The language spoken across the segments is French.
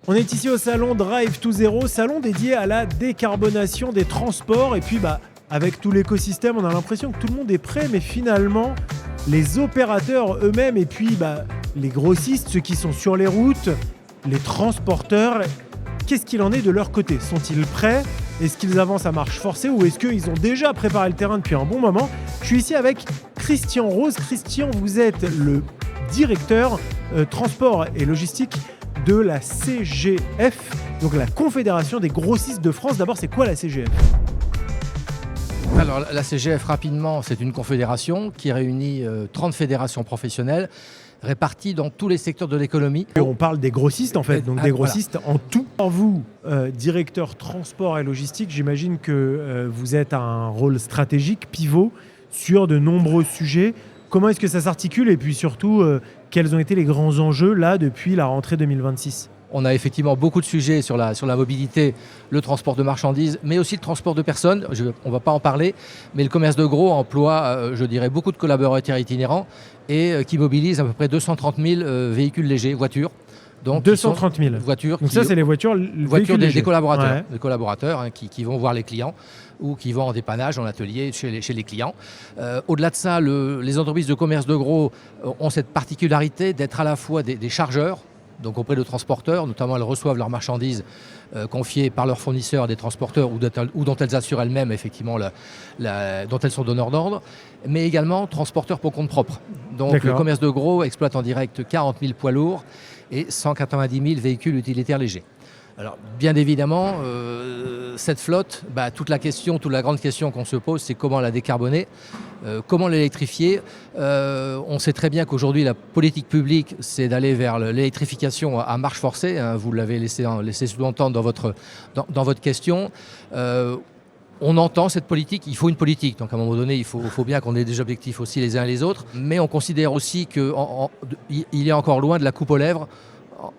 On est ici au salon Drive to Zero, salon dédié à la décarbonation des transports. Et puis, avec tout l'écosystème, on a l'impression que tout le monde est prêt, mais finalement, les opérateurs eux-mêmes et puis les grossistes, ceux qui sont sur les routes, les transporteurs, qu'est-ce qu'il en est de leur côté ? Sont-ils prêts ? Est-ce qu'ils avancent à marche forcée ou est-ce qu'ils ont déjà préparé le terrain depuis un bon moment ? Je suis ici avec Christian Rose. Christian, vous êtes le directeur transport et logistique de la CGF, donc la Confédération des grossistes de France. D'abord, c'est quoi la CGF ? Alors la CGF, rapidement, c'est une confédération qui réunit 30 fédérations professionnelles réparties dans tous les secteurs de l'économie. Et on parle des grossistes en fait, donc des grossistes en tout. Alors vous, directeur transport et logistique, j'imagine que vous êtes à un rôle stratégique, pivot, sur de nombreux sujets. Comment est-ce que ça s'articule et puis surtout, quels ont été les grands enjeux là depuis la rentrée 2026 ? On a effectivement beaucoup de sujets sur la mobilité, le transport de marchandises, mais aussi le transport de personnes. On ne va pas en parler, mais le commerce de gros emploie, je dirais, beaucoup de collaborateurs itinérants et qui mobilise à peu près 230 000 véhicules légers, voitures. Donc, 230 000 voitures. Donc ça, c'est les voitures des collaborateurs, ouais. Des collaborateurs qui vont voir les clients ou qui vont en dépannage, en atelier, chez les clients. Au-delà de ça, les entreprises de commerce de gros ont cette particularité d'être à la fois des chargeurs, donc auprès de transporteurs, notamment elles reçoivent leurs marchandises confiées par leurs fournisseurs à des transporteurs ou dont elles assurent elles-mêmes effectivement dont elles sont donneurs d'ordre, mais également transporteurs pour compte propre. Donc D'accord. Le commerce de gros exploite en direct 40 000 poids lourds et 190 000 véhicules utilitaires légers. Alors bien évidemment, cette flotte, toute la grande question qu'on se pose, c'est comment la décarboner, comment l'électrifier. On sait très bien qu'aujourd'hui, la politique publique, c'est d'aller vers l'électrification à marche forcée. Vous l'avez laissé sous-entendre dans votre question. On entend cette politique, il faut une politique. Donc à un moment donné, il faut bien qu'on ait des objectifs aussi les uns et les autres. Mais on considère aussi qu'il est encore loin de la coupe aux lèvres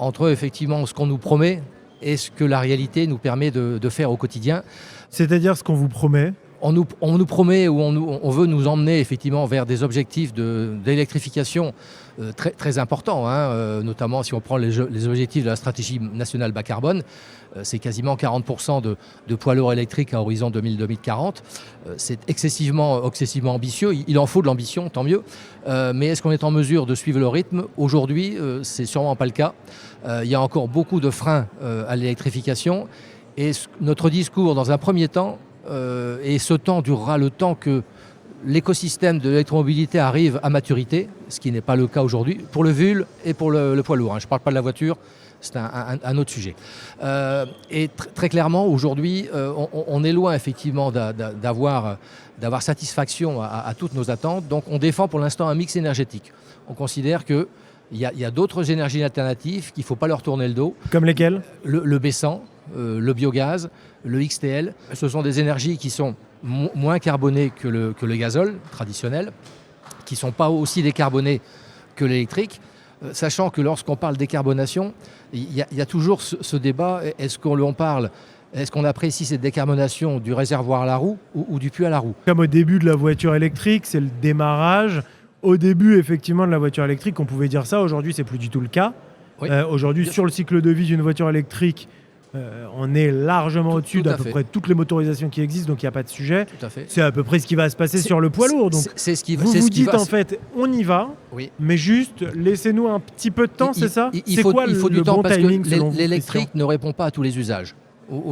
entre effectivement ce qu'on nous promet et ce que la réalité nous permet de faire au quotidien. C'est-à-dire ce qu'on vous promet ? On nous promet ou on veut nous emmener effectivement vers des objectifs d'électrification très, très importants, notamment si on prend les objectifs de la stratégie nationale bas carbone. C'est quasiment 40% de poids lourds électriques à horizon 2040. C'est excessivement ambitieux. Il en faut de l'ambition, tant mieux. Mais est-ce qu'on est en mesure de suivre le rythme ? Aujourd'hui, c'est sûrement pas le cas. Il y a encore beaucoup de freins à l'électrification. Et notre discours, dans un premier temps, et ce temps durera le temps que l'écosystème de l'électromobilité arrive à maturité, ce qui n'est pas le cas aujourd'hui, pour le véhicule et pour le poids lourd. Je ne parle pas de la voiture, c'est un autre sujet. Et très clairement, aujourd'hui, on est loin effectivement d'avoir satisfaction à toutes nos attentes. Donc on défend pour l'instant un mix énergétique. On considère qu'il y a d'autres énergies alternatives qu'il ne faut pas leur tourner le dos. Comme lesquelles ? Le B100, le biogaz, le XTL. Ce sont des énergies qui sont moins carbonées que le gazole traditionnel, qui ne sont pas aussi décarbonées que l'électrique, sachant que lorsqu'on parle décarbonation, il y a toujours ce débat, est-ce qu'on apprécie cette décarbonation du réservoir à la roue ou du puits à la roue ? Comme au début de la voiture électrique, c'est le démarrage. Au début, effectivement, de la voiture électrique, on pouvait dire ça. Aujourd'hui, c'est plus du tout le cas. Oui. Aujourd'hui, sur le cycle de vie d'une voiture électrique, on est largement au-dessus d'à peu près toutes les motorisations qui existent, donc il n'y a pas de sujet. Tout à fait. C'est à peu près ce qui va se passer sur le poids lourd. Donc vous dites en fait, on y va, oui. Mais juste laissez-nous un petit peu de temps, c'est ça ? Il faut du temps bon parce timing, que l'électrique ne répond pas à tous les usages.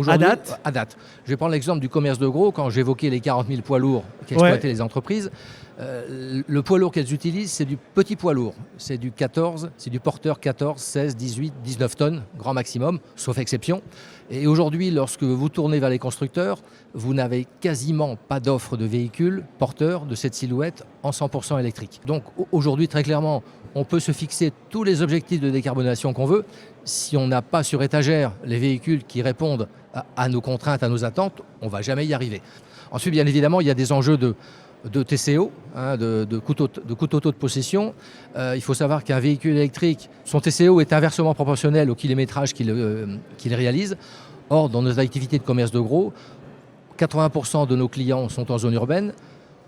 À date ? À date. Je vais prendre l'exemple du commerce de gros. Quand j'évoquais les 40 000 poids lourds qu'exploitaient les entreprises, le poids lourd qu'elles utilisent, c'est du petit poids lourd. C'est du 14, c'est du porteur 14, 16, 18, 19 tonnes, grand maximum, sauf exception. Et aujourd'hui, lorsque vous tournez vers les constructeurs, vous n'avez quasiment pas d'offre de véhicules porteurs de cette silhouette en 100% électrique. Donc aujourd'hui, très clairement, on peut se fixer tous les objectifs de décarbonation qu'on veut. Si on n'a pas sur étagère les véhicules qui répondent à nos contraintes, à nos attentes, on ne va jamais y arriver. Ensuite, bien évidemment, il y a des enjeux de TCO, de coût total de possession. Il faut savoir qu'un véhicule électrique, son TCO est inversement proportionnel au kilométrage qu'il réalise. Or, dans nos activités de commerce de gros, 80% de nos clients sont en zone urbaine,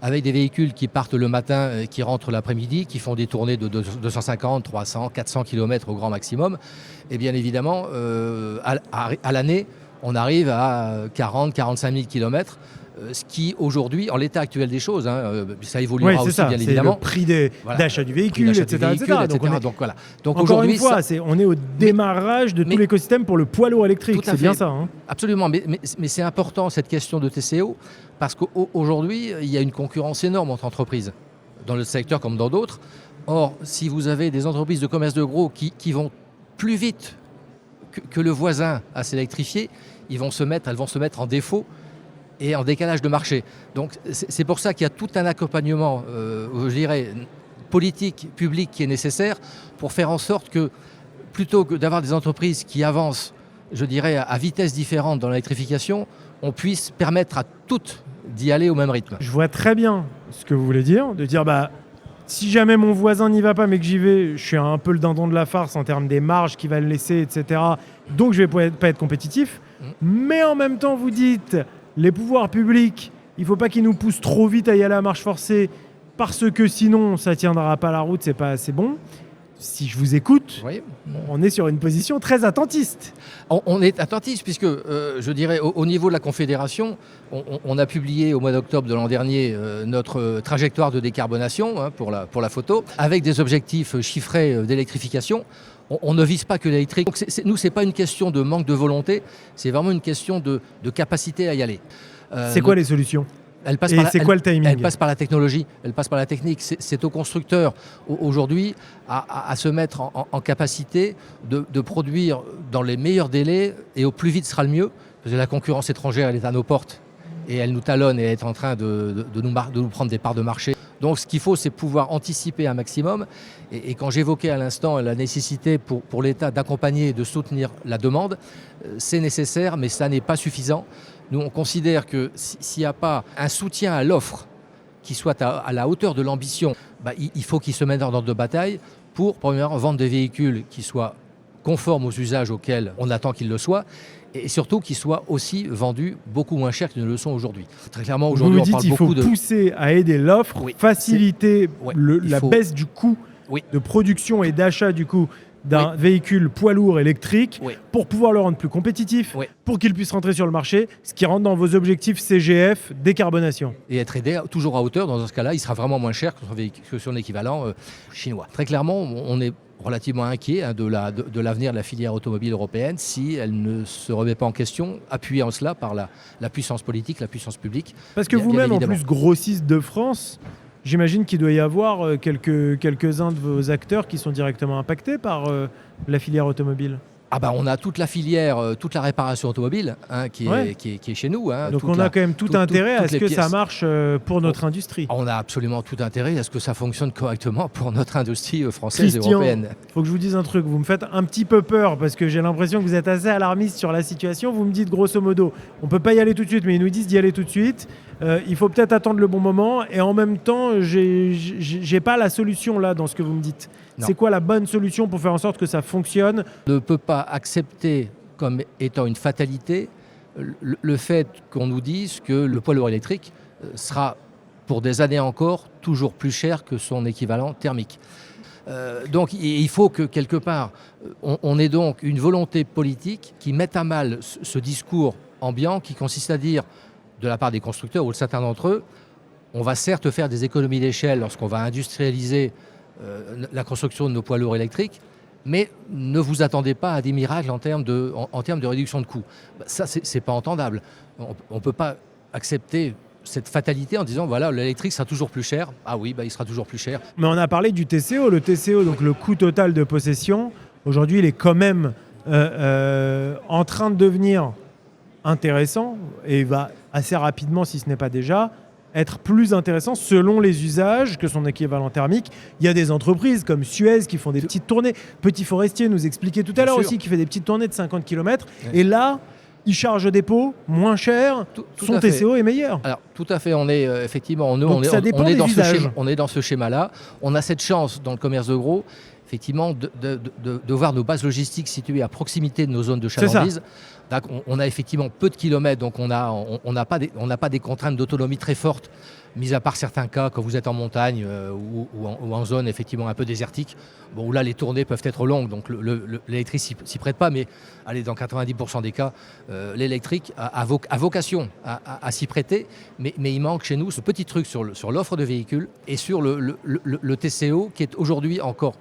avec des véhicules qui partent le matin et qui rentrent l'après-midi, qui font des tournées de 250, 300, 400 km au grand maximum. Et bien évidemment, à l'année, on arrive à 40, 45 000 km. Ce qui aujourd'hui, en l'état actuel des choses, ça évoluera aussi bien évidemment. C'est le prix d'achat du véhicule, etc. Donc voilà. Donc encore une fois, on est au démarrage de tout l'écosystème pour le poids lourd électrique. C'est bien ça. Absolument, mais c'est important cette question de TCO parce qu'aujourd'hui, il y a une concurrence énorme entre entreprises, dans le secteur comme dans d'autres. Or, si vous avez des entreprises de commerce de gros qui vont plus vite que le voisin à s'électrifier, elles vont se mettre en défaut et en décalage de marché. Donc c'est pour ça qu'il y a tout un accompagnement, je dirais, politique, public qui est nécessaire pour faire en sorte que, plutôt que d'avoir des entreprises qui avancent, je dirais, à vitesse différente dans l'électrification, on puisse permettre à toutes d'y aller au même rythme. Je vois très bien ce que vous voulez dire, de dire si jamais mon voisin n'y va pas mais que j'y vais, je suis un peu le dindon de la farce en termes des marges qu'il va le laisser, etc. Donc je vais pas être compétitif. Mais en même temps, vous dites, les pouvoirs publics, il ne faut pas qu'ils nous poussent trop vite à y aller à marche forcée parce que sinon ça ne tiendra pas la route, c'est pas assez bon. Si je vous écoute, oui, on est sur une position très attentiste. On est attentiste puisque, je dirais, au niveau de la Confédération, on a publié au mois d'octobre de l'an dernier notre trajectoire de décarbonation pour la photo, avec des objectifs chiffrés d'électrification. On ne vise pas que l'électrique. Donc nous, ce n'est pas une question de manque de volonté, c'est vraiment une question de capacité à y aller. C'est quoi les solutions ? C'est quoi le timing ? Elle passe par la technologie, elle passe par la technique. C'est aux constructeurs aujourd'hui à se mettre en capacité de produire dans les meilleurs délais et au plus vite sera le mieux. Parce que la concurrence étrangère, elle est à nos portes et elle nous talonne et elle est en train de nous prendre des parts de marché. Donc ce qu'il faut, c'est pouvoir anticiper un maximum. Et quand j'évoquais à l'instant la nécessité pour l'État d'accompagner et de soutenir la demande, c'est nécessaire, mais ça n'est pas suffisant. Nous, on considère que s'il n'y a pas un soutien à l'offre qui soit à la hauteur de l'ambition, il faut qu'ils se mettent en ordre de bataille pour, premièrement, vendre des véhicules qui soient conformes aux usages auxquels on attend qu'ils le soient, et surtout qu'ils soient aussi vendus beaucoup moins cher qu'ils ne le sont aujourd'hui. Très clairement, aujourd'hui, on parle beaucoup de... Il faut pousser à aider l'offre, faciliter la baisse du coût de production et d'achat du coût d'un véhicule poids lourd électrique pour pouvoir le rendre plus compétitif, pour qu'il puisse rentrer sur le marché, ce qui rentre dans vos objectifs CGF, décarbonation. Et être aidé toujours à hauteur. Dans ce cas-là, il sera vraiment moins cher que son équivalent chinois. Très clairement, on est relativement inquiet de l'avenir de la filière automobile européenne si elle ne se remet pas en question, appuyée en cela par la puissance politique, la puissance publique. Parce que vous-même, en plus grossiste de France, j'imagine qu'il doit y avoir quelques-uns de vos acteurs qui sont directement impactés par la filière automobile. On a toute la filière, toute la réparation automobile qui est chez nous. Donc on a quand même tout intérêt à ce que ça marche pour notre industrie. On a absolument tout intérêt à ce que ça fonctionne correctement pour notre industrie française et européenne. Il faut que je vous dise un truc, vous me faites un petit peu peur parce que j'ai l'impression que vous êtes assez alarmiste sur la situation. Vous me dites grosso modo, on ne peut pas y aller tout de suite, mais ils nous disent d'y aller tout de suite. Il faut peut-être attendre le bon moment et en même temps, j'ai pas la solution là dans ce que vous me dites. Non. C'est quoi la bonne solution pour faire en sorte que ça fonctionne ? On ne peut pas accepter comme étant une fatalité le fait qu'on nous dise que le poids lourd électrique sera pour des années encore toujours plus cher que son équivalent thermique. Donc il faut que quelque part on ait donc une volonté politique qui mette à mal ce discours ambiant qui consiste à dire de la part des constructeurs ou de certains d'entre eux, on va certes faire des économies d'échelle lorsqu'on va industrialiser la construction de nos poids lourds électriques, mais ne vous attendez pas à des miracles en termes de réduction de coûts. Ça, c'est pas entendable. On ne peut pas accepter cette fatalité en disant voilà, l'électrique sera toujours plus cher. Ah oui, il sera toujours plus cher. Mais on a parlé du TCO. Le TCO, donc le coût total de possession, aujourd'hui, il est quand même en train de devenir intéressant et va assez rapidement, si ce n'est pas déjà, être plus intéressant selon les usages que son équivalent thermique. Il y a des entreprises comme Suez qui font des petites tournées. Petit Forestier nous expliquait tout à l'heure aussi qui fait des petites tournées de 50 km. Et là, il charge des pots moins cher, son TCO est meilleur. Alors, tout à fait, on est effectivement, on est dans ce schéma-là. On a cette chance dans le commerce de gros, effectivement, de voir nos bases logistiques situées à proximité de nos zones de chalandise. On a effectivement peu de kilomètres, donc on n'a pas des contraintes d'autonomie très fortes mis à part certains cas quand vous êtes en montagne ou en zone effectivement un peu désertique, bon, où là les tournées peuvent être longues, donc l'électrique s'y prête pas, mais allez, dans 90% des cas, l'électrique a vocation à s'y prêter, mais il manque chez nous ce petit truc sur l'offre de véhicules et sur le TCO qui est aujourd'hui encore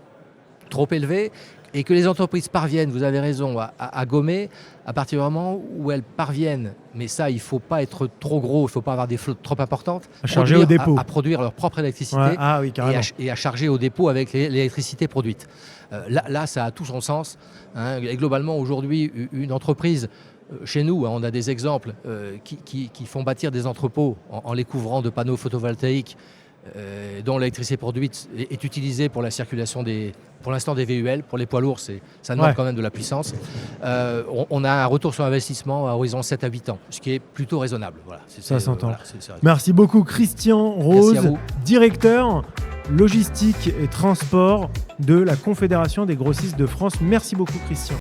trop élevé, et que les entreprises parviennent, vous avez raison, à gommer à partir du moment où elles parviennent, mais ça, il ne faut pas être trop gros, il ne faut pas avoir des flottes trop importantes, à charger au dépôt, à produire leur propre électricité, oui, et à charger au dépôt avec l'électricité produite. Là, ça a tout son sens. Hein. Et globalement, aujourd'hui, une entreprise, chez nous, on a des exemples qui font bâtir des entrepôts en les couvrant de panneaux photovoltaïques, dont l'électricité produite est utilisée pour la circulation pour l'instant des VUL. Pour les poids lourds, ça demande quand même de la puissance. On a un retour sur investissement à horizon 7 à 8 ans, ce qui est plutôt raisonnable. Voilà, ça s'entend. Merci beaucoup Christian Rose, directeur logistique et transport de la Confédération des grossistes de France. Merci beaucoup Christian.